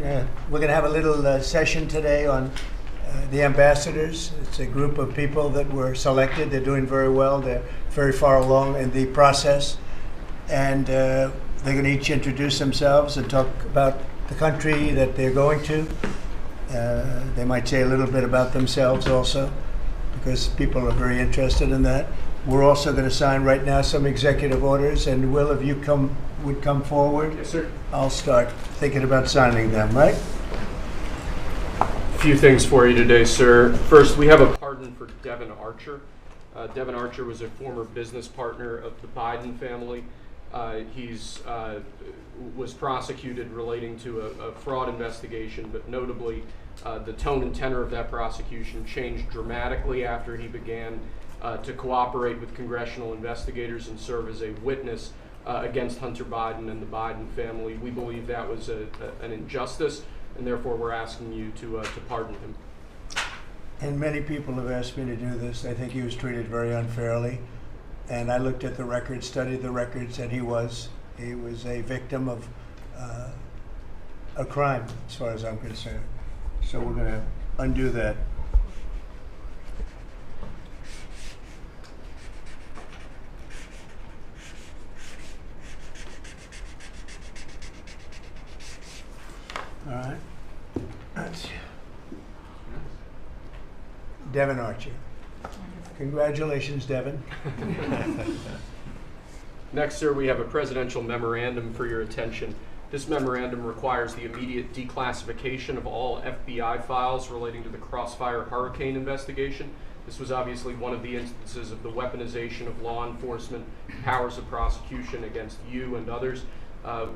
We're going to have a little session today on the ambassadors. It's a group of people that were selected. They're doing very well. They're very far along in the process. And they're going to each introduce themselves and talk about the country that they're going to. They might say a little bit about themselves also, because people are very interested in that. We're also going to sign right now some executive orders. And Will, if you would come forward? Yes, sir. I'll start thinking about signing them, right? A few things for you today, sir. First, we have a pardon for Devin Archer. Devin Archer was a former business partner of the Biden family. He was prosecuted relating to a fraud investigation, but notably the tone and tenor of that prosecution changed dramatically after he began to cooperate with congressional investigators and serve as a witness against Hunter Biden and the Biden family. We believe that was an injustice, and therefore we're asking you to pardon him. And many people have asked me to do this. I think he was treated very unfairly. And I looked at the records, studied the records, and he was a victim of a crime, as far as I'm concerned. So we're going to undo that. All right. That's Devin Archer. Congratulations, Devin. Next, sir, we have a presidential memorandum for your attention. This memorandum requires the immediate declassification of all FBI files relating to the Crossfire Hurricane investigation. This was obviously one of the instances of the weaponization of law enforcement powers of prosecution against you and others.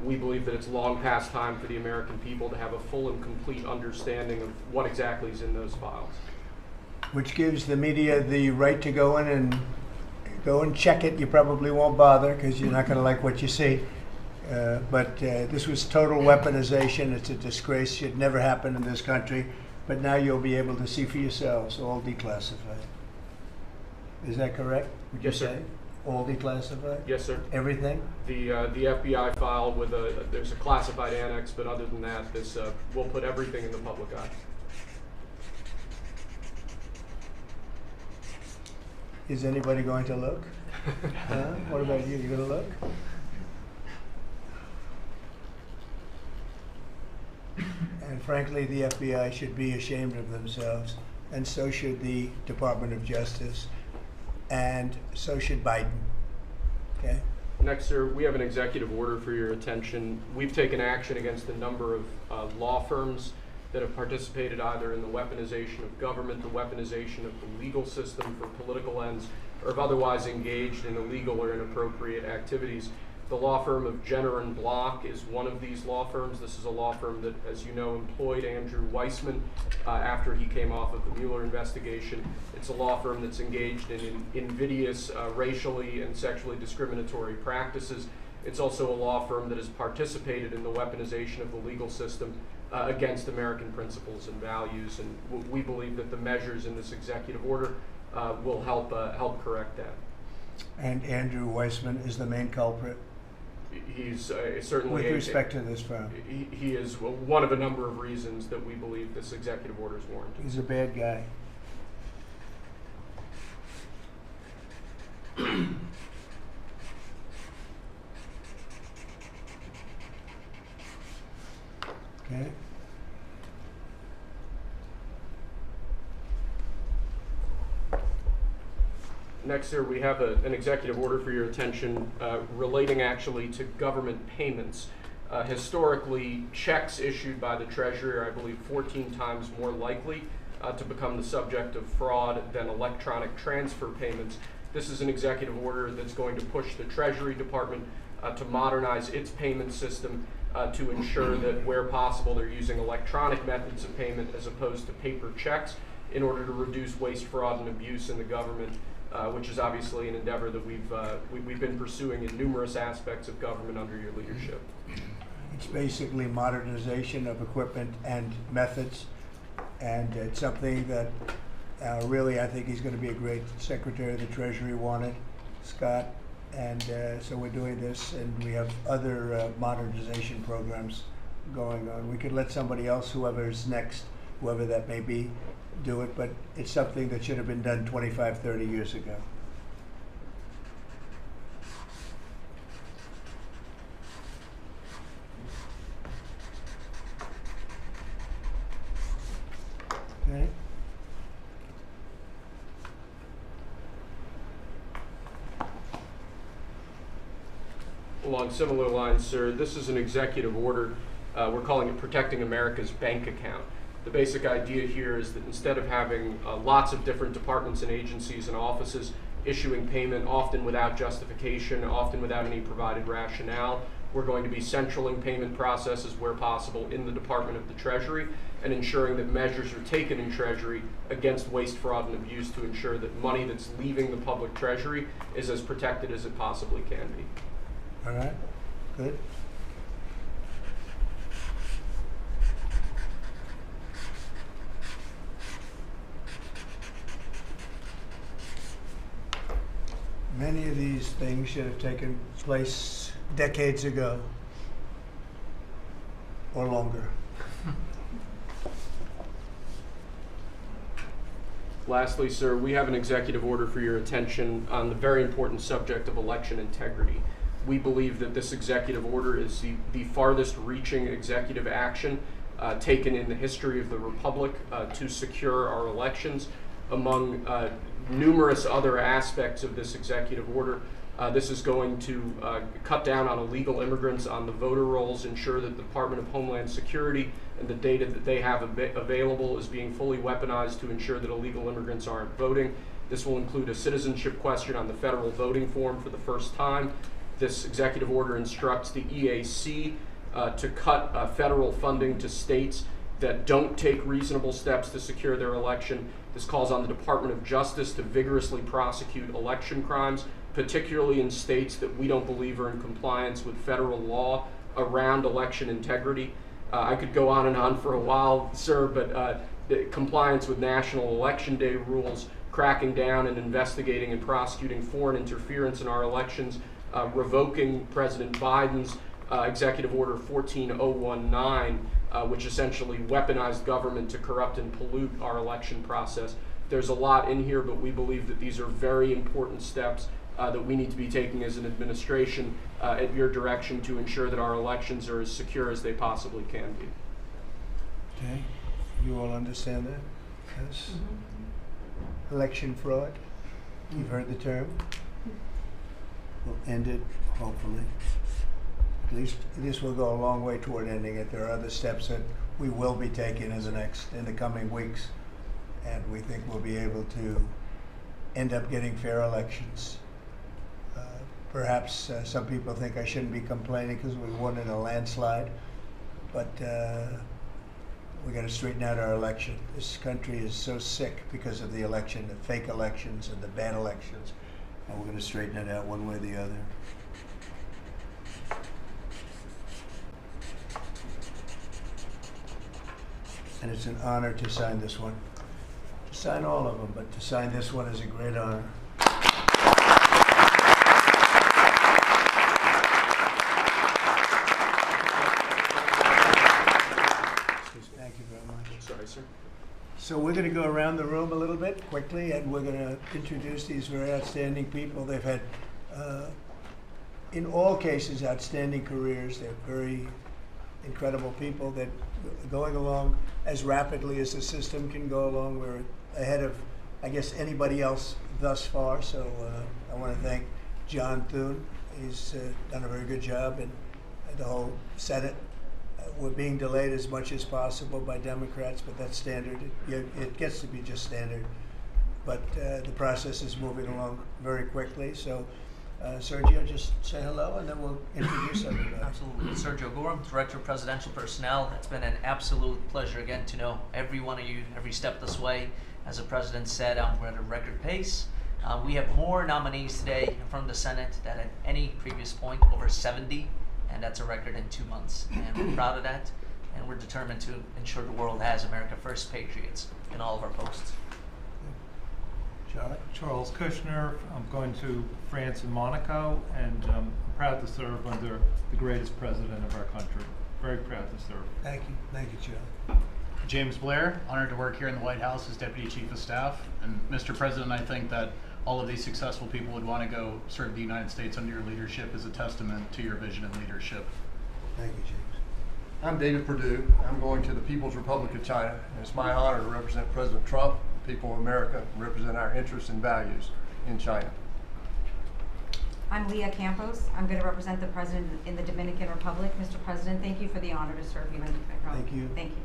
We believe that it's long past time for the American people to have a full and complete understanding of what exactly is in those files. Which gives the media the right to go in and check it. You probably won't bother because you're not going to like what you see. But this was total weaponization. It's a disgrace. It should never happen in this country. But now you'll be able to see for yourselves, all declassified. Is that correct? Would you Yes, sir. say? All declassified? Yes, sir. Everything? The FBI file with there's a classified annex, but other than that, this we'll put everything in the public eye. Is anybody going to look? What about you? You going to look? And frankly, the FBI should be ashamed of themselves, and so should the Department of Justice, and so should Biden. Okay? Next, sir, we have an executive order for your attention. We've taken action against a number of law firms that have participated either in the weaponization of government, the weaponization of the legal system for political ends, or have otherwise engaged in illegal or inappropriate activities. The law firm of Jenner and Block is one of these law firms. This is a law firm that, as you know, employed Andrew Weissman after he came off of the Mueller investigation. It's a law firm that's engaged in invidious racially and sexually discriminatory practices. It's also a law firm that has participated in the weaponization of the legal system against American principles and values. And we believe that the measures in this executive order will help correct that. And Andrew Weissman is the main culprit? He's certainly with respect to this firm. He is one of a number of reasons that we believe this executive order is warranted. He's a bad guy. Okay. Next, sir, we have an executive order for your attention relating actually to government payments. Historically, checks issued by the Treasury are, I believe, 14 times more likely to become the subject of fraud than electronic transfer payments. This is an executive order that's going to push the Treasury Department to modernize its payment system to ensure that where possible they're using electronic methods of payment as opposed to paper checks in order to reduce waste, fraud, and abuse in the government. Which is obviously an endeavor that we've been pursuing in numerous aspects of government under your leadership. It's basically modernization of equipment and methods, and it's something that really I think he's going to be a great Secretary of the Treasury wanted, Scott, and so we're doing this, and we have other modernization programs going on. We could let somebody else, whoever is next, whoever that may be, do it, but it's something that should have been done 25, 30 years ago. Okay. Along similar lines, sir, this is an executive order. We're calling it Protecting America's Bank Account. The basic idea here is that instead of having lots of different departments and agencies and offices issuing payment, often without justification, often without any provided rationale, we're going to be centraling payment processes where possible in the Department of the Treasury and ensuring that measures are taken in Treasury against waste, fraud, and abuse to ensure that money that's leaving the public treasury is as protected as it possibly can be. All right, good. Many of these things should have taken place decades ago or longer. Lastly, sir, we have an executive order for your attention on the very important subject of election integrity. We believe that this executive order is the farthest reaching executive action taken in the history of the Republic to secure our elections. Among numerous other aspects of this executive order, this is going to cut down on illegal immigrants on the voter rolls, ensure that the Department of Homeland Security and the data that they have available is being fully weaponized to ensure that illegal immigrants aren't voting. This will include a citizenship question on the federal voting form for the first time. This executive order instructs the EAC to cut federal funding to states that don't take reasonable steps to secure their election. This calls on the Department of Justice to vigorously prosecute election crimes, particularly in states that we don't believe are in compliance with federal law around election integrity. I could go on and on for a while, sir, but the compliance with National Election Day rules, cracking down and investigating and prosecuting foreign interference in our elections, revoking President Biden's Executive Order 14019, which essentially weaponized government to corrupt and pollute our election process. There's a lot in here, but we believe that these are very important steps that we need to be taking as an administration at your direction to ensure that our elections are as secure as they possibly can be. Okay, you all understand that? Yes. Mm-hmm. Election fraud, you've heard the term. We'll end it, hopefully. At least this will go a long way toward ending it. There are other steps that we will be taking in the coming weeks, and we think we'll be able to end up getting fair elections. Perhaps some people think I shouldn't be complaining because we won in a landslide, but we got to straighten out our election. This country is so sick because of the election, the fake elections and the bad elections, and we're going to straighten it out one way or the other. And it's an honor to sign this one. To sign all of them, but to sign this one is a great honor. Thank you very much. Sorry, sir. So we're going to go around the room a little bit quickly, and we're going to introduce these very outstanding people. They've had, in all cases, outstanding careers. They're very incredible people that are going along as rapidly as the system can go along. We're ahead of, I guess, anybody else thus far. So I want to thank John Thune. He's done a very good job, and the whole Senate. We're being delayed as much as possible by Democrats, but that's standard. It gets to be just standard. But the process is moving along very quickly. So, Sergio, just say hello, and then we'll introduce everybody. Absolutely. Sergio Gorham, Director of Presidential Personnel. It's been an absolute pleasure again to know every one of you every step this way. As the President said, we're at a record pace. We have more nominees today in front of the Senate than at any previous point, over 70. And that's a record in 2 months. And we're proud of that. And we're determined to ensure the world has America First patriots in all of our posts. Charlie? Charles Kushner. I'm going to France and Monaco, and I'm proud to serve under the greatest president of our country. very proud to serve. Thank you. Thank you, Joe. James Blair, honored to work here in the White House as Deputy Chief of Staff. And Mr. President, I think that all of these successful people would want to go serve the United States under your leadership as a testament to your vision and leadership. Thank you, James. I'm David Perdue. I'm going to the People's Republic of China, and it's my honor to represent President Trump, the people of America, and represent our interests and values in China. I'm Leah Campos. I'm going to represent the President in the Dominican Republic. Mr. President, thank you for the honor to serve you in Thank you. Thank you.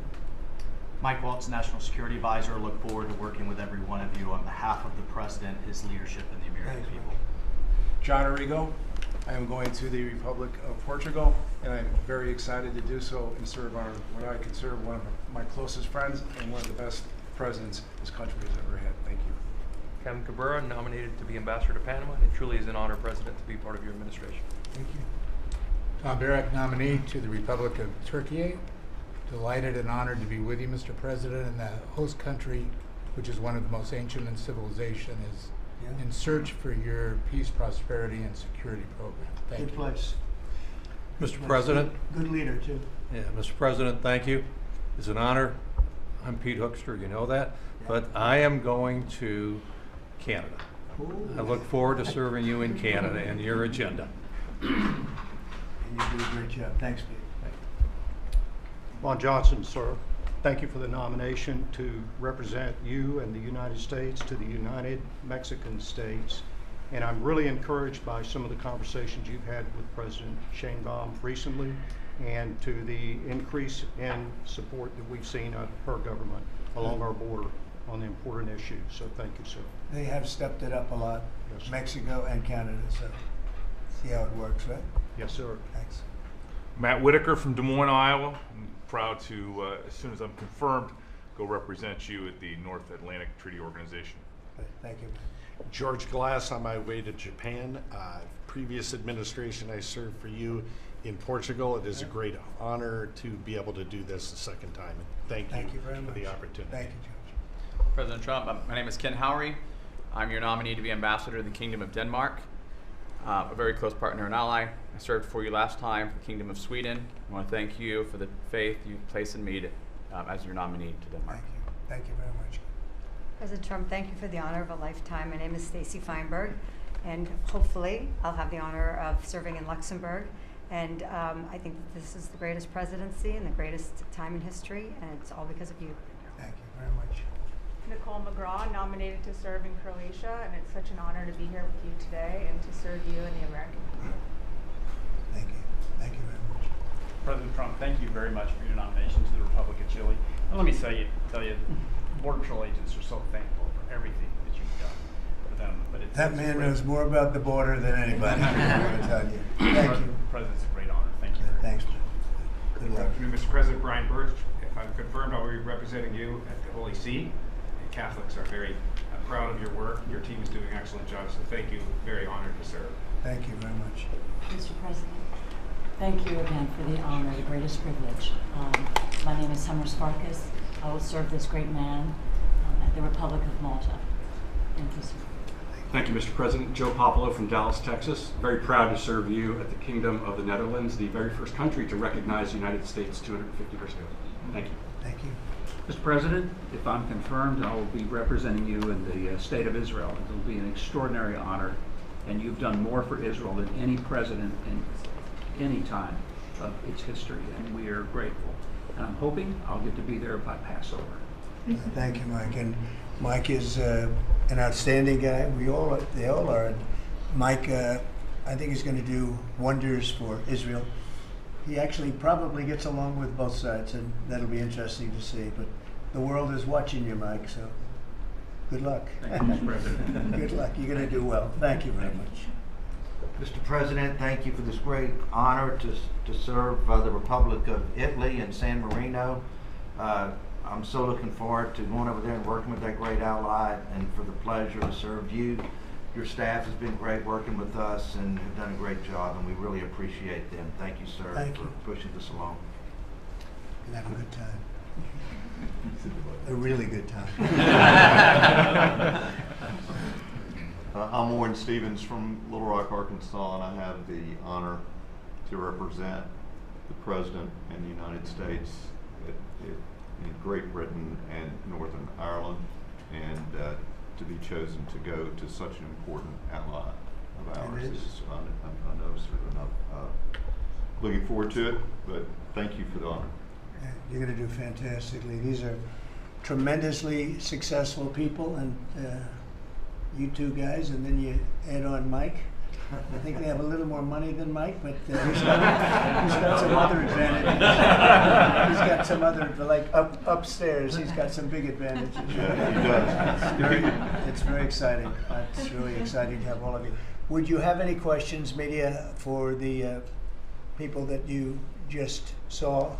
Mike Waltz, National Security Advisor. Look forward to working with every one of you on behalf of the President, his leadership, and the American Thanks, people. John Arrigo. I am going to the Republic of Portugal, and I'm very excited to do so and serve what I consider one of my closest friends and one of the best presidents this country has ever had. Thank you. Kevin Cabrera, nominated to be Ambassador to Panama, and it truly is an honor, President, to be part of your administration. Thank you. Tom Barrack, nominee to the Republic of Turkey. Delighted and honored to be with you, Mr. President, in the host country, which is one of the most ancient in civilization, is in search for your peace, prosperity, and security program. Thank Good you. place. Mr. President. Good leader, too. Yeah, Mr. President, thank you. It's an honor. I'm Pete Hoekstra, you know that. But I am going to Canada. Ooh. I look forward to serving you in Canada and your agenda. And you do a great job. Thanks, Pete. Ron Johnson, sir. Thank you for the nomination to represent you and the United States to the United Mexican States. And I'm really encouraged by some of the conversations you've had with President Sheinbaum recently and to the increase in support that we've seen of her government along our border on the important issues. So thank you, sir. They have stepped it up a lot, Yes, sir. Mexico and Canada, so see how it works, right? Yes, sir. Thanks. Matt Whitaker from Des Moines, Iowa. I'm proud to, as soon as I'm confirmed, go represent you at the North Atlantic Treaty Organization. Okay, thank you. George Glass, on my way to Japan. Previous administration, I served for you in Portugal. It is a great honor to be able to do this a second time. And thank you very for much. the opportunity. Thank you, George. President Trump, my name is Ken Howry. I'm your nominee to be Ambassador to the Kingdom of Denmark, a very close partner and ally. I served for you last time for the Kingdom of Sweden. I want to thank you for the faith you place in me as your nominee to Denmark. Thank you. Thank you very much. President Trump, thank you for the honor of a lifetime. My name is Stacy Feinberg, and hopefully I'll have the honor of serving in Luxembourg. And I think that this is the greatest presidency and the greatest time in history, and it's all because of you. Thank you very much. Nicole McGraw, nominated to serve in Croatia, and it's such an honor to be here with you today and to serve you and the American people. Thank you. Thank you very much. President Trump, thank you very much for your nomination to the Republic of Chile. And let me tell you, Border Patrol agents are so thankful for everything that you've done for them. But That man knows more about the border than anybody. I'm going to tell you. Thank you. President's a great honor. Thank you. Thanks, man. Good Good luck. afternoon, Mr. President. Brian Birch. If I'm confirmed, I'll be representing you at the Holy See. And Catholics are very proud of your work. Your team is doing an excellent job, so thank you. Very honored to serve. Thank you very much. Mr. President, thank you again for the honor, the greatest privilege. My name is Summer Sparkus. I will serve this great man at the Republic of Malta. Thank you, sir. Thank you, Mr. President. Joe Popolo from Dallas, Texas. Very proud to serve you at the Kingdom of the Netherlands, the very first country to recognize the United States 250 years ago. Thank you. Thank you. Mr. President, if I'm confirmed, I will be representing you in the state of Israel. It will be an extraordinary honor, and you've done more for Israel than any president in any time of its history, and we are grateful. And I'm hoping I'll get to be there by Passover. Thank you, Mike. And Mike is an outstanding guy. They all are. And Mike, I think he's going to do wonders for Israel. He actually probably gets along with both sides, and that'll be interesting to see. But the world is watching you, Mike, so good luck. Thank you, Mr. President. Good luck. You're going to do well. Thank you very much. Mr. President, thank you for this great honor to serve the Republic of Italy and San Marino. I'm so looking forward to going over there and working with that great ally, and for the pleasure to serve you. Your staff has been great working with us and have done a great job, and we really appreciate them. Thank you, sir, for pushing this along. And have a good time. A really good time. I'm Warren Stevens from Little Rock, Arkansas, and I have the honor to represent the President and the United States in Great Britain and Northern Ireland, and to be chosen to go to such an important ally of ours is, I know, sort of enough. Looking forward to it, but thank you for the honor. You're going to do fantastically. These are tremendously successful people, and you two guys, and then you add on Mike. I think they have a little more money than Mike, but he's got some other advantages. He's got some other, like upstairs, he's got some big advantages. Yeah, he does. It's very exciting. It's really exciting to have all of you. Would you have any questions, media, for the people that you just saw?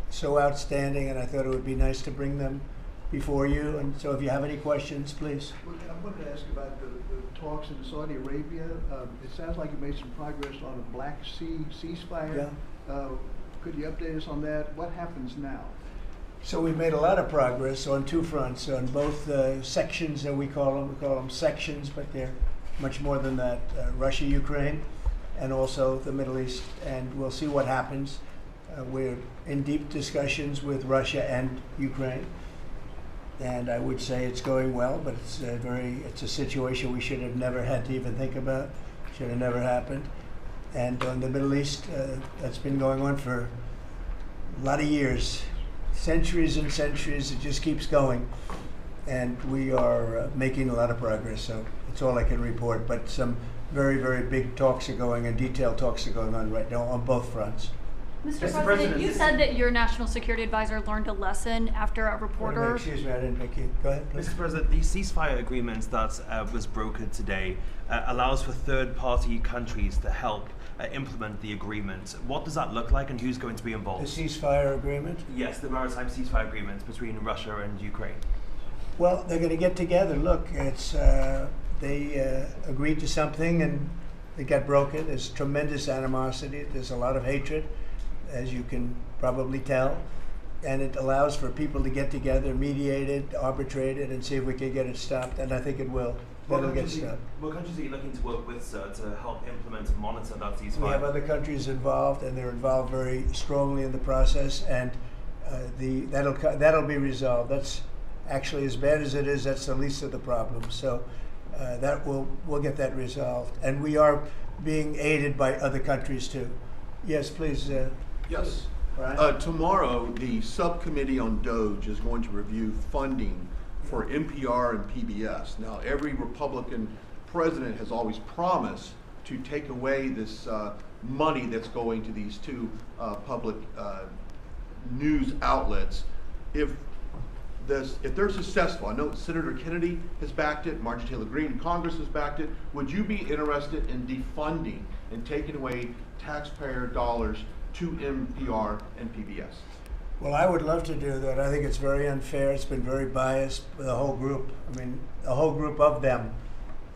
So outstanding, and I thought it would be nice to bring them before you. And so if you have any questions, please. I wanted to ask about the talks in Saudi Arabia. It sounds like you made some progress on a Black Sea ceasefire. Yeah. Could you update us on that? What happens now? So we've made a lot of progress on two fronts, on both sections that we call them sections, but they're much more than that, Russia, Ukraine, and also the Middle East, and we'll see what happens. We're in deep discussions with Russia and Ukraine, and I would say it's going well, but it's a situation we should have never had to even think about, should have never happened. And on the Middle East, that's been going on for a lot of years, centuries and centuries. It just keeps going, and we are making a lot of progress. So that's all I can report. But some very, very big talks are going, and detailed talks are going on right now on both fronts. Mr. President, you said that your national security advisor learned a lesson after a reporter. Excuse me, I didn't make you. Go ahead, please. Mr. President, the ceasefire agreement that was brokered today allows for third-party countries to help implement the agreement. What does that look like, and who's going to be involved? The ceasefire agreement? Yes, the maritime ceasefire agreement between Russia and Ukraine. Well, they're going to get together. Look, it's they agreed to something and it got broken. There's tremendous animosity. There's a lot of hatred, as you can probably tell, and it allows for people to get together, mediate it, arbitrate it, and see if we can get it stopped, and I think it will. It'll get stopped. What countries are you looking to work with, sir, to help implement and monitor that ceasefire? We have other countries involved, and they're involved very strongly in the process, and that'll be resolved. That's actually, as bad as it is, that's the least of the problems. So we'll get that resolved, and we are being aided by other countries too. Yes, please. Yes. Brian? Tomorrow, the subcommittee on DOGE is going to review funding for NPR and PBS. Now, every Republican president has always promised to take away this money that's going to these two public news outlets. If they're successful, I know Senator Kennedy has backed it, Marjorie Taylor Greene in Congress has backed it. Would you be interested in defunding and taking away taxpayer dollars to NPR and PBS? Well, I would love to do that. I think it's very unfair. It's been very biased for the whole group. I mean, a whole group of them.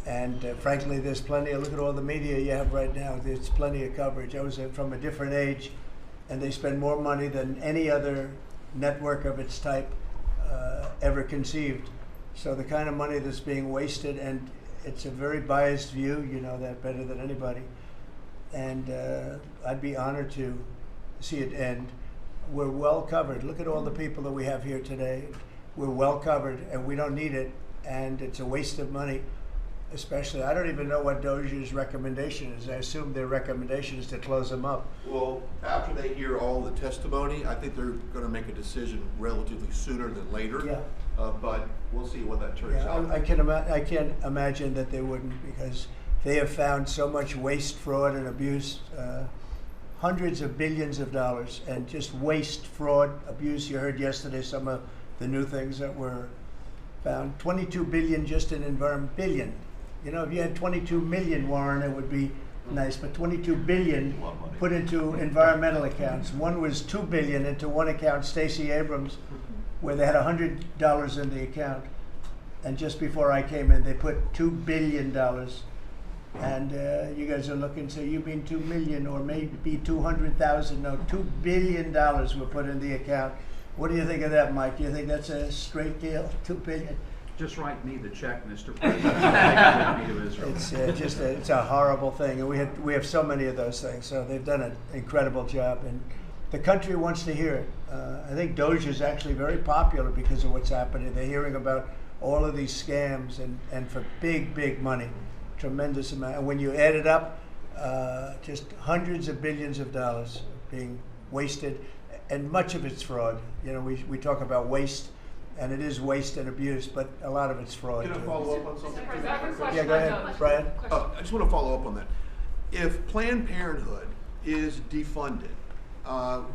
And frankly, there's plenty look at all the media you have right now. There's plenty of coverage. I was from a different age, and they spend more money than any other network of its type ever conceived. So the kind of money that's being wasted, and it's a very biased view, you know that better than anybody. And I'd be honored to see it end. We're well covered. Look at all the people that we have here today. We're well covered, and we don't need it, and it's a waste of money. Especially, I don't even know what DOJ's recommendation is. I assume their recommendation is to close them up. Well, after they hear all the testimony, I think they're going to make a decision relatively sooner than later. Yeah. But we'll see what that turns out. I can't imagine that they wouldn't, because they have found so much waste, fraud, and abuse, hundreds of billions of dollars, and just waste, fraud, abuse. You heard yesterday some of the new things that were found. 22 billion just in environment, billion. You know, if you had 22 million, Warren, it would be nice, but 22 billion put into environmental accounts. One was 2 billion into one account, Stacey Abrams, where they had $100 in the account. And just before I came in, they put $2 billion. And you guys are looking, so you mean 2 million or maybe 200,000? No, $2 billion were put in the account. What do you think of that, Mike? Do you think that's a straight deal? 2 billion? Just write me the check, Mr. President. Take it with me to Israel. It's it's a horrible thing, and we have so many of those things. So they've done an incredible job, and the country wants to hear it. I think Doge is actually very popular because of what's happening. They're hearing about all of these scams and for big money, tremendous amount. And when you add it up, just hundreds of billions of dollars being wasted, and much of it's fraud. You know, we talk about waste. And it is waste and abuse, but a lot of it's fraud. Can I follow up on something? Yeah, go ahead, Brian. I just want to follow up on that. If Planned Parenthood is defunded,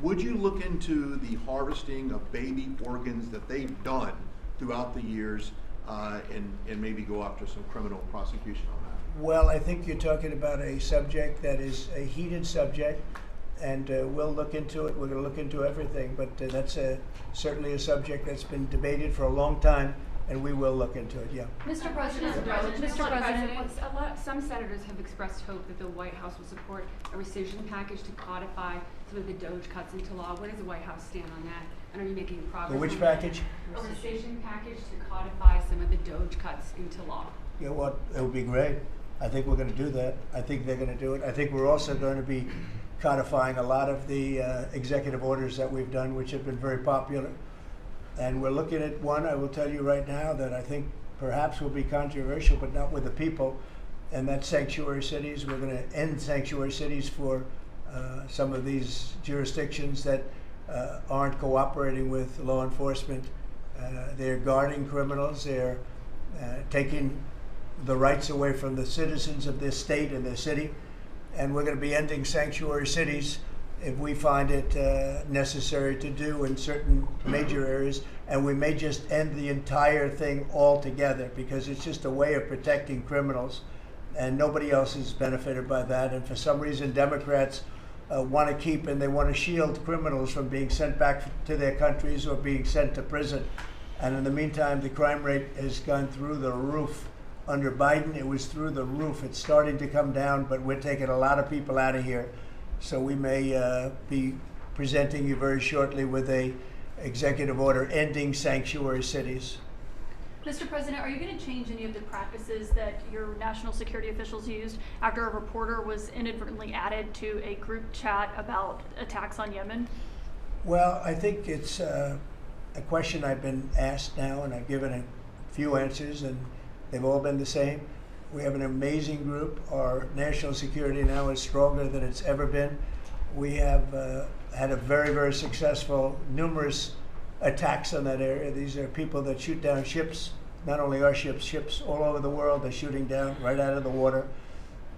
would you look into the harvesting of baby organs that they've done throughout the years and maybe go after some criminal prosecution on that? Well, I think you're talking about a subject that is a heated subject, and we'll look into it. We're going to look into everything, but that's certainly a subject that's been debated for a long time, and we will look into it. Yeah. Mr. President, some senators have expressed hope that the White House will support a rescission package to codify some of the Doge cuts into law. Where does the White House stand on that? And are you making progress? The which package? A rescission package to codify some of the Doge cuts into law. Yeah, well, it would be great. I think we're going to do that. I think they're going to do it. I think we're also going to be codifying a lot of the executive orders that we've done, which have been very popular. And we're looking at one, I will tell you right now, that I think perhaps will be controversial, but not with the people, and that's sanctuary cities. We're going to end sanctuary cities for some of these jurisdictions that aren't cooperating with law enforcement. They're guarding criminals. They're taking the rights away from the citizens of this state and their city. And we're going to be ending sanctuary cities if we find it necessary to do in certain major areas. And we may just end the entire thing altogether because it's just a way of protecting criminals. And nobody else is benefited by that. And for some reason, Democrats want to keep and they want to shield criminals from being sent back to their countries or being sent to prison. And in the meantime, the crime rate has gone through the roof. Under Biden, it was through the roof. It's starting to come down, but we're taking a lot of people out of here. So we may be presenting you very shortly with a executive order ending sanctuary cities. Mr. President, are you going to change any of the practices that your national security officials used after a reporter was inadvertently added to a group chat about attacks on Yemen? Well, I think it's a question I've been asked now, and I've given a few answers, and they've all been the same. We have an amazing group. Our national security now is stronger than it's ever been. We have had a very successful, numerous attacks on that area. These are people that shoot down ships, not only our ships, ships all over the world. They're shooting down right out of the water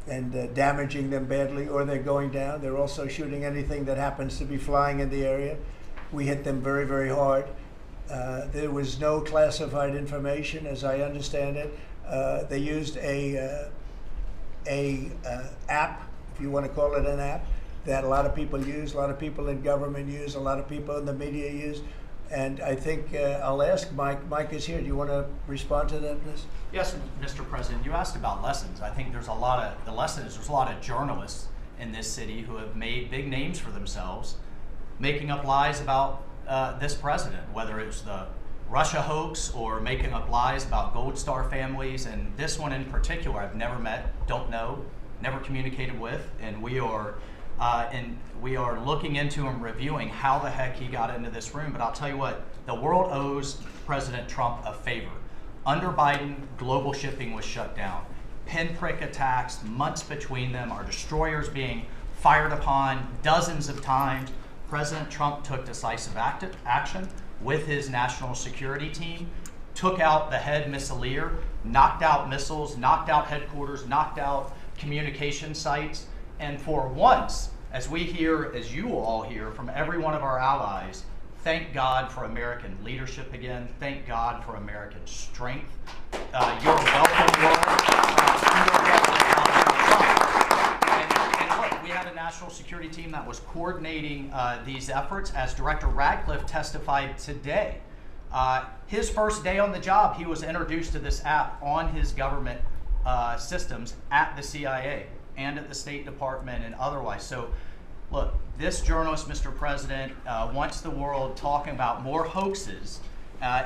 and damaging them badly, or they're going down. They're also shooting anything that happens to be flying in the area. We hit them very hard. There was no classified information, as I understand it. They used a app, if you want to call it an app, that a lot of people use, a lot of people in government use, a lot of people in the media use. And I think I'll ask Mike. Mike is here. Do you want to respond to that, please? Yes, Mr. President. You asked about lessons. I think there's a lot of journalists in this city who have made big names for themselves, making up lies about this president, whether it's the Russia hoax or making up lies about Gold Star families. And this one in particular, I've never met, don't know, never communicated with, and we are looking into and reviewing how the heck he got into this room. But I'll tell you what, the world owes President Trump a favor. Under Biden, global shipping was shut down. Pinprick attacks, months between them, our destroyers being fired upon dozens of times. President Trump took decisive action with his national security team, took out the head missileer, knocked out missiles, knocked out headquarters, knocked out communication sites. And for once, as we hear, as you all hear from every one of our allies, thank God for American leadership again. Thank God for American strength. You're welcome, world. And look, we had a national security team that was coordinating these efforts. As Director Radcliffe testified today, his first day on the job, he was introduced to this app on his government systems at the CIA and at the State Department and otherwise. So look, this journalist, Mr. President, wants the world talking about more hoaxes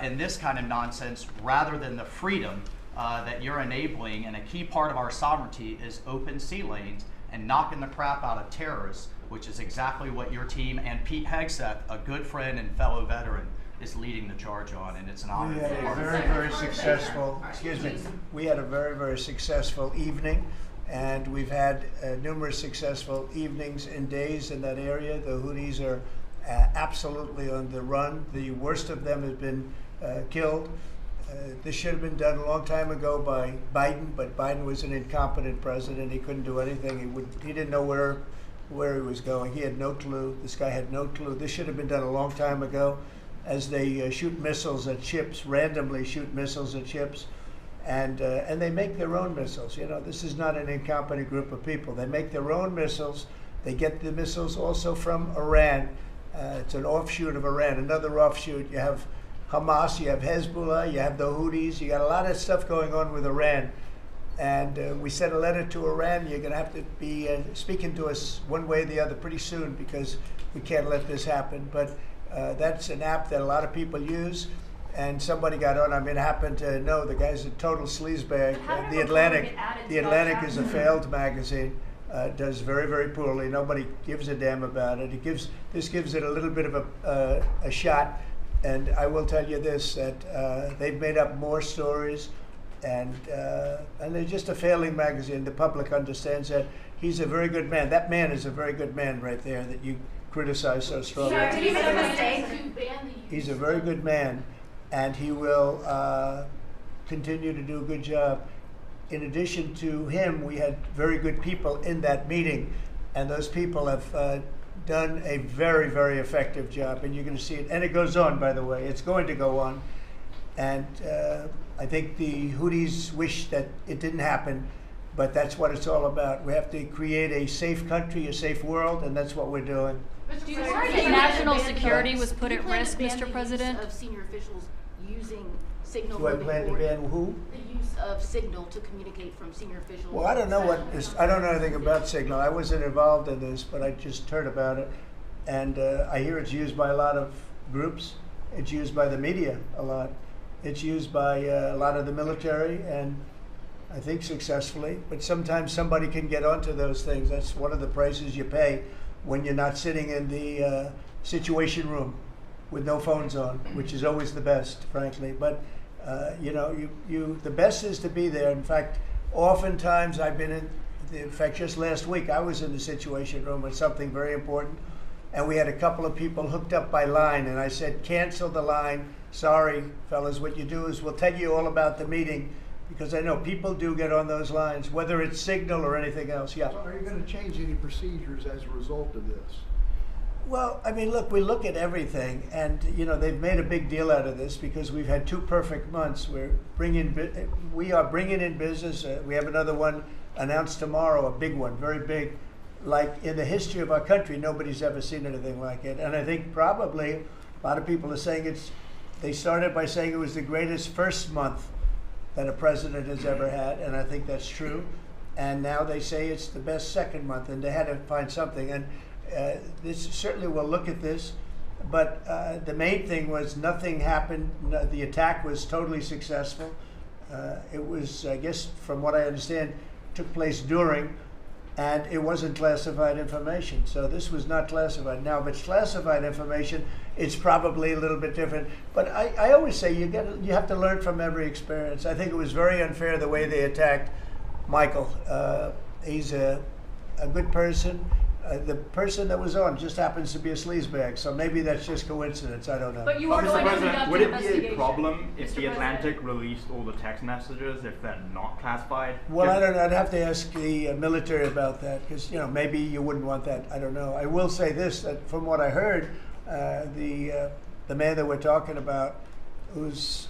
in this kind of nonsense rather than the freedom that you're enabling. And a key part of our sovereignty is open sea lanes and knocking the crap out of terrorists, which is exactly what your team and Pete Hegseth, a good friend and fellow veteran, is leading the charge on, and it's an honor. We had a very successful, excuse me, we had a very successful evening, and we've had numerous successful evenings and days in that area. The Houthis are absolutely on the run. The worst of them has been killed. This should have been done a long time ago by Biden, but Biden was an incompetent president. He couldn't do anything. He didn't know where he was going. He had no clue. This guy had no clue. This should have been done a long time ago. As they shoot missiles at ships, randomly shoot missiles at ships, and they make their own missiles. You know, this is not an incompetent group of people. They make their own missiles. They get the missiles also from Iran. It's an offshoot of Iran, another offshoot. You have Hamas, you have Hezbollah, you have the Houthis. You got a lot of stuff going on with Iran. And we sent a letter to Iran. You're going to have to be speaking to us one way or the other pretty soon, because we can't let this happen. But that's an app that a lot of people use, and somebody got on. I mean, I happen to know the guy's a total sleazebag. The Atlantic is a failed magazine. Does very poorly. Nobody gives a damn about it. This gives it a little bit of a shot. And I will tell you this, that they've made up more stories, and they're just a failing magazine. The public understands that. He's a very good man. That man is a very good man right there that you criticize so strongly. Did he make a mistake? He's a very good man, and he will continue to do a good job. In addition to him, we had very good people in that meeting, and those people have done a very effective job, and you're going to see it. And it goes on, by the way. It's going to go on. And I think the Houthis wish that it didn't happen, but that's what it's all about. We have to create a safe country, a safe world, and that's what we're doing. Do you worry that national security was put at risk, Mr. Mr. President? Of senior officials using Signal. Do I plan to ban who? The use of Signal to communicate from senior officials. Well, I don't know I don't know anything about Signal. I wasn't involved in this, but I just heard about it. And I hear it's used by a lot of groups. It's used by the media a lot. It's used by a lot of the military, and I think successfully. But sometimes somebody can get onto those things. That's one of the prices you pay when you're not sitting in the situation room with no phones on, which is always the best, frankly. But you know, the best is to be there. In fact, oftentimes I've been in fact, just last week I was in the situation room with something very important, and we had a couple of people hooked up by line, and I said, cancel the line. Sorry, fellas, what you do is we'll tell you all about the meeting, because I know people do get on those lines, whether it's Signal or anything else. Yeah. So are you going to change any procedures as a result of this? Well, I mean, look, we look at everything, and you know, they've made a big deal out of this because we've had 2 perfect months. We are bringing in business. We have another one announced tomorrow, a big one, very big. Like in the history of our country, nobody's ever seen anything like it. And I think probably a lot of people are saying they started by saying it was the greatest first month that a president has ever had, and I think that's true. And now they say it's the best second month, and they had to find something. And this certainly will look at this, but the main thing was nothing happened. The attack was totally successful. It was, I guess, from what I understand, took place during, and it wasn't classified information. So this was not classified. Now, if it's classified information, it's probably a little bit different. But I always say you have to learn from every experience. I think it was very unfair the way they attacked Michael. He's a good person. The person that was on just happens to be a sleazebag, so maybe that's just coincidence. I don't know. But you are going to conduct would an it be a investigation, problem if Mr. the Atlantic released all the text messages if they're not classified? Well, I don't know. I'd have to ask the military about that, because you know, maybe you wouldn't want that. I don't know. I will say this: that from what I heard, the man that we're talking about, who's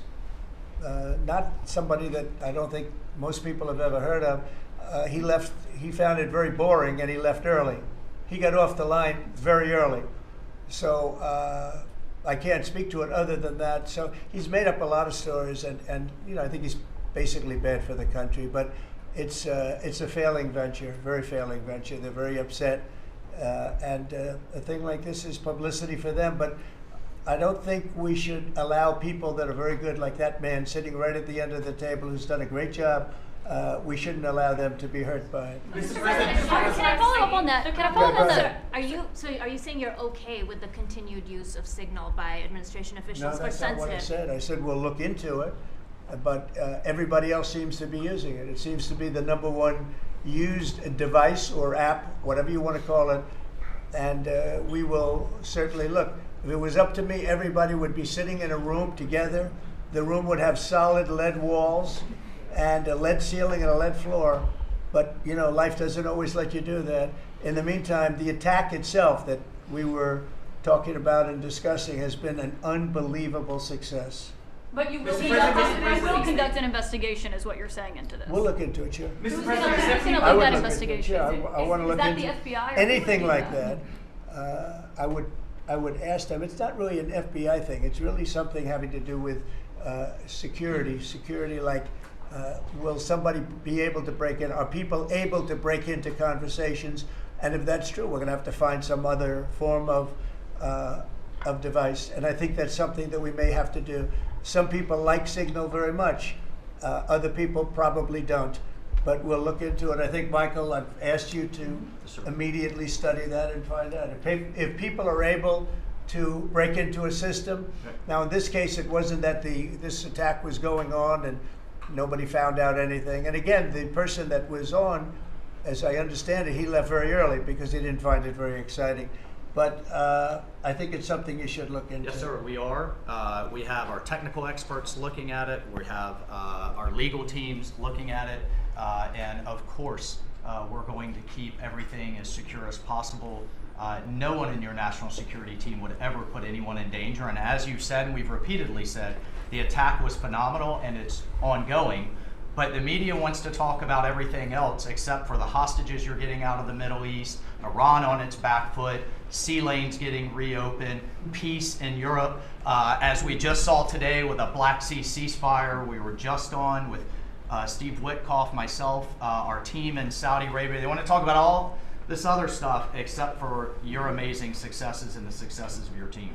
not somebody that I don't think most people have ever heard of, he left. He found it very boring, and he left early. He got off the line very early. So I can't speak to it other than that. So he's made up a lot of stories, and you know, I think he's basically bad for the country. But it's a failing venture, very failing venture. They're very upset, and a thing like this is publicity for them. But I don't think we should allow people that are very good, like that man sitting right at the end of the table who's done a great job. We shouldn't allow them to be hurt by it. Mr. President, can I follow up on that? Can I follow up on that? Are you saying you're okay with the continued use of Signal by administration officials No, for that's not sensitive? what I said. I said we'll look into it, but everybody else seems to be using it. It seems to be the #1 used device or app, whatever you want to call it, and we will certainly look. If it was up to me, everybody would be sitting in a room together. The room would have solid lead walls and a lead ceiling and a lead floor. But, you know, life doesn't always let you do that. In the meantime, the attack itself that we were talking about and discussing has been an unbelievable success. But you will conduct an investigation, is what you're saying into this. We'll look into it, sure. Who's going to lead that investigation? I want to look that into the FBI or anything who would like do that. I would ask them. It's not really an FBI thing. It's really something having to do with security. Security, like, will somebody be able to break in? Are people able to break into conversations? And if that's true, we're going to have to find some other form of device. And I think that's something that we may have to do. Some people like Signal very much. Other people probably don't. But we'll look into it. I think, Michael, I've asked you to immediately study that and find out. If people are able to break into a system, now in this case it wasn't that this attack was going on and nobody found out anything. And again, the person that was on, as I understand it, he left very early because he didn't find it very exciting. But I think it's something you should look into. Yes, sir, we are. We have our technical experts looking at it. We have our legal teams looking at it. And of course, we're going to keep everything as secure as possible. No one in your national security team would ever put anyone in danger. And as you said, and we've repeatedly said, the attack was phenomenal and it's ongoing. But the media wants to talk about everything else except for the hostages you're getting out of the Middle East, Iran on its back foot, sea lanes getting reopened, peace in Europe. As we just saw today with a Black Sea ceasefire, we were just on with Steve Witkoff, myself, our team in Saudi Arabia. They want to talk about all this other stuff except for your amazing successes and the successes of your team.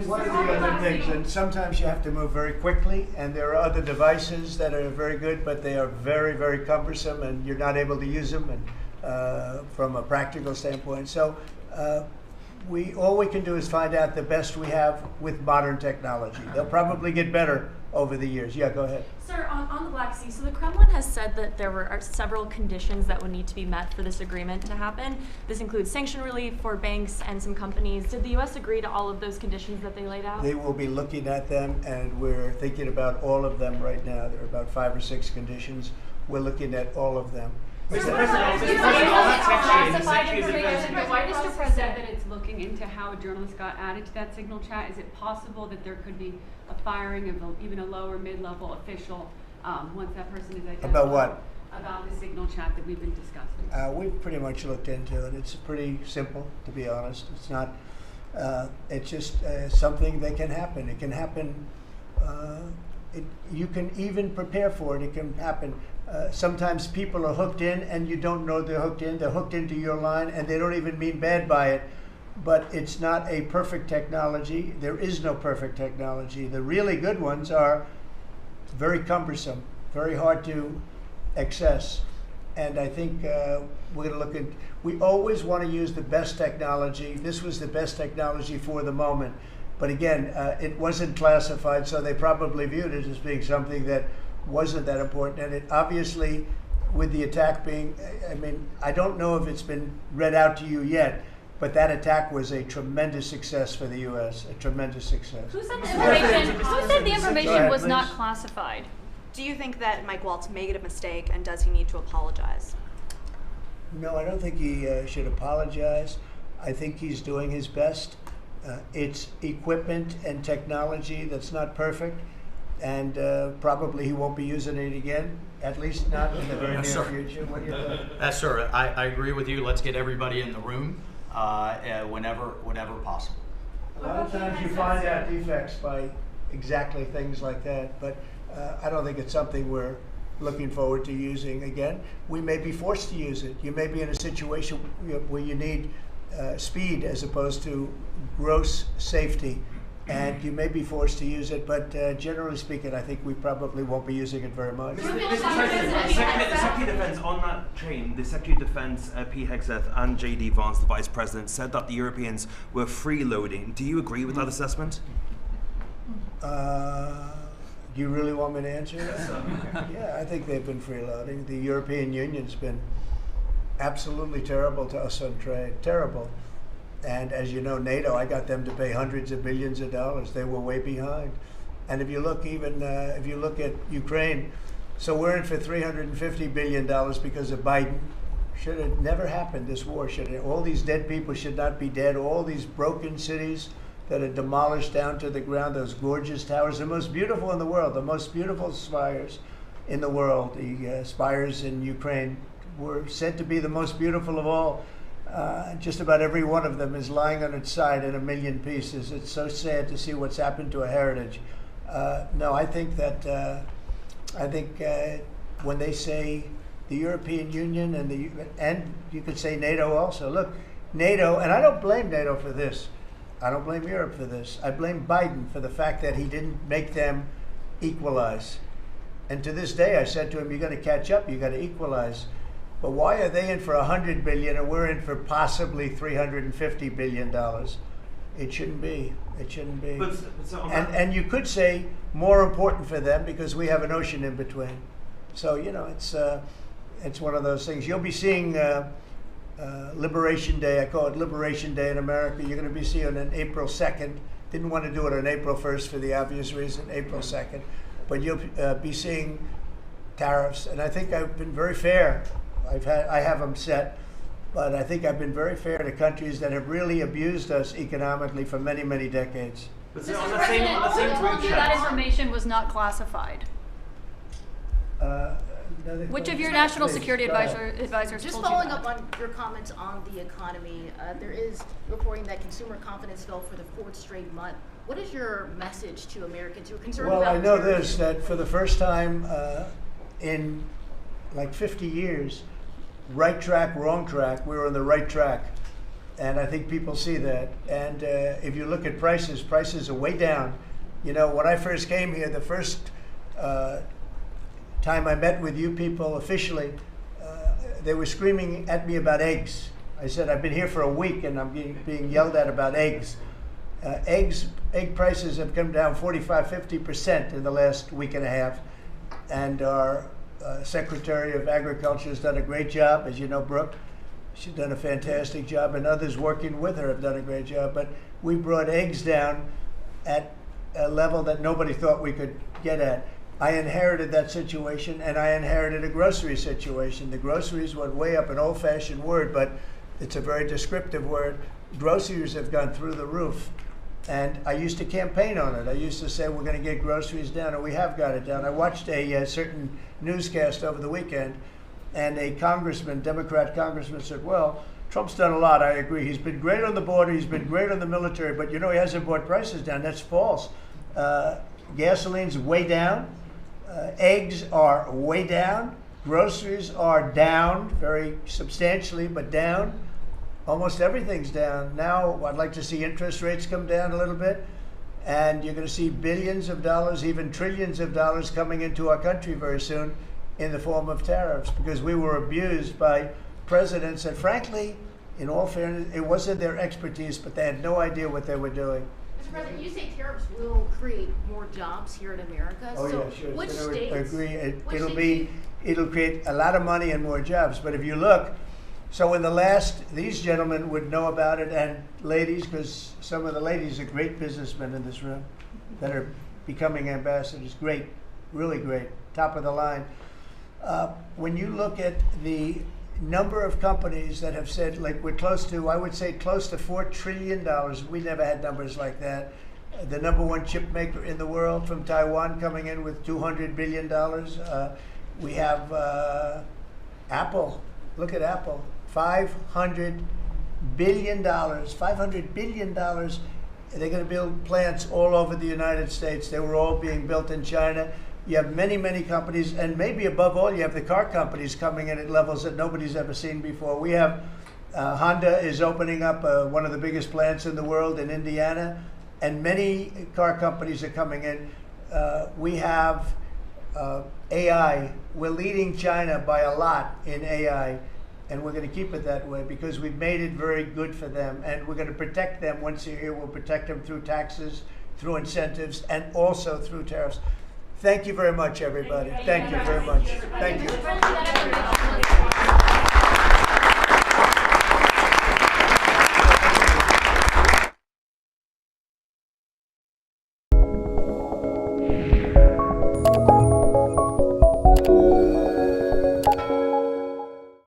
One of the other things, and sometimes you have to move very quickly, and there are other devices that are very good, but they are very, very cumbersome, and you're not able to use them and, from a practical standpoint. So all we can do is find out the best we have with modern technology. They'll probably get better over the years. Yeah, go ahead. Sir, on the Black Sea, so the Kremlin has said that there are several conditions that would need to be met for this agreement to happen. This includes sanction relief for banks and some companies. Did the U.S. agree to all of those conditions that they laid out? They will be looking at them, and we're thinking about all of them right now. There are about 5 or 6 conditions. We're looking at all of them. Mr. President, classified information. The White House has said that it's looking into how a journalist got added to that Signal chat. Is it possible that there could be a firing of even a lower mid-level official once that person is identified? About what? About the Signal chat that we've been discussing. We've pretty much looked into it. It's pretty simple, to be honest. It's not. It's just something that can happen. It can happen. You can even prepare for it. It can happen. Sometimes people are hooked in, and you don't know they're hooked in. They're hooked into your line, and they don't even mean bad by it. But it's not a perfect technology. There is no perfect technology. The really good ones are very cumbersome, very hard to access. And I think we're going to look at, we always want to use the best technology. This was the best technology for the moment. But again, it wasn't classified, so they probably viewed it as being something that wasn't that important. And it obviously, with the attack being, I mean, I don't know if it's been read out to you yet, but that attack was a tremendous success for the U.S., a tremendous success. Who said the information was not classified? Do you think that Mike Waltz made a mistake, and does he need to apologize? No, I don't think he should apologize. I think he's doing his best. It's equipment and technology that's not perfect, and probably he won't be using it again, at least not in the very near future. What do you think? Yes, sir. I agree with you. Let's get everybody in the room whenever possible. A lot of times you find out defects by exactly things like that, but I don't think it's something we're looking forward to using again. We may be forced to use it. You may be in a situation where you need speed as opposed to gross safety. and you may be forced to use it, but generally speaking, I think we probably won't be using it very much. Mr. President, the Secretary of Defense, on that chain, the Secretary of Defense, Pete Hegseth, and J.D. Vance, the Vice President, said that the Europeans were freeloading. Do you agree with that assessment? Do you really want me to answer that? Yeah, I think they've been freeloading. The European Union's been absolutely terrible to us on trade, terrible. And as you know, NATO, I got them to pay hundreds of billions of dollars. They were way behind. And if you look if you look at Ukraine, so we're in for $350 billion because of Biden. Should have never happened, this war. All these dead people should not be dead. All these broken cities that are demolished down to the ground, those gorgeous towers, the most beautiful in the world, the most beautiful spires in the world. The spires in Ukraine were said to be the most beautiful of all. Just about every one of them is lying on its side in a million pieces. It's so sad to see what's happened to a heritage. No, I think that when they say the European Union and you could say NATO also. Look, NATO, and I don't blame NATO for this. I don't blame Europe for this. I blame Biden for the fact that he didn't make them equalize. And to this day, I said to him, "You got to catch up. You got to equalize." But why are they in for $100 billion and we're in for possibly $350 billion? It shouldn't be. It shouldn't be. And you could say more important for them because we have an ocean in between. So it's one of those things. You'll be seeing Liberation Day. I call it Liberation Day in America. You're going to be seeing on April 2nd. Didn't want to do it on April 1st for the obvious reason. April 2nd, but you'll be seeing tariffs. And I think I've been very fair. I have them set, but I think I've been very fair to countries that have really abused us economically for many, many decades. Mr. President, who told you that information was not classified? Which of your national security advisors Just told you following that? up on your comments on the economy, there is reporting that consumer confidence fell for the fourth straight month. What is your message to Americans who are concerned about Well, I know terrorism? this, that for the first time in like 50 years, right track, wrong track, we were on the right track. And I think people see that. And if you look at prices are way down. You know, when I first came here, the first time I met with you people officially, they were screaming at me about eggs. I said, I've been here for a week and I'm being yelled at about eggs. Egg prices have come down 45–50% in the last week and a half. And our Secretary of Agriculture has done a great job, as you know, Brooke. She's done a fantastic job, and others working with her have done a great job. But we brought eggs down at a level that nobody thought we could get at. I inherited that situation, and I inherited a grocery situation. The groceries went way up, an old-fashioned word, but it's a very descriptive word. Groceries have gone through the roof. And I used to campaign on it. I used to say we're going to get groceries down, and we have got it down. I watched a certain newscast over the weekend, and a congressman, Democrat congressman, said, well, Trump's done a lot, I agree. He's been great on the border, he's been great on the military, but you know he hasn't brought prices down. That's false. Gasoline's way down. Eggs are way down. Groceries are down, very substantially, but down. Almost everything's down. Now, I'd like to see interest rates come down a little bit, and you're going to see billions of dollars, even trillions of dollars coming into our country very soon in the form of tariffs, because we were abused by presidents, and frankly, in all fairness, it wasn't their expertise, but they had no idea what they were doing. Mr. President, you say tariffs will create more jobs here in America. Oh, so yeah, sure. Which So states? I agree. Which It'll create a lot of money and more jobs. But if you look, so in the last, these gentlemen would know about it, and ladies, because some of the ladies are great businessmen in this room that are becoming ambassadors. Great, really great, top of the line. When you look at the number of companies that have said, like we're close to, I would say close to $4 trillion. We never had numbers like that. The #1 chip maker in the world from Taiwan coming in with $200 billion. We have Apple. Look at Apple. $500 billion. $500 billion. They're going to build plants all over the United States. They were all being built in China. You have many, many companies, and maybe above all, you have the car companies coming in at levels that nobody's ever seen before. We have Honda is opening up one of the biggest plants in the world in Indiana, and many car companies are coming in. We have AI. We're leading China by a lot in AI, and we're going to keep it that way because we've made it very good for them, and we're going to protect them. Once they're here, we'll protect them through taxes, through incentives, and also through tariffs. Thank you very much, everybody. Thank you very much. Thank you.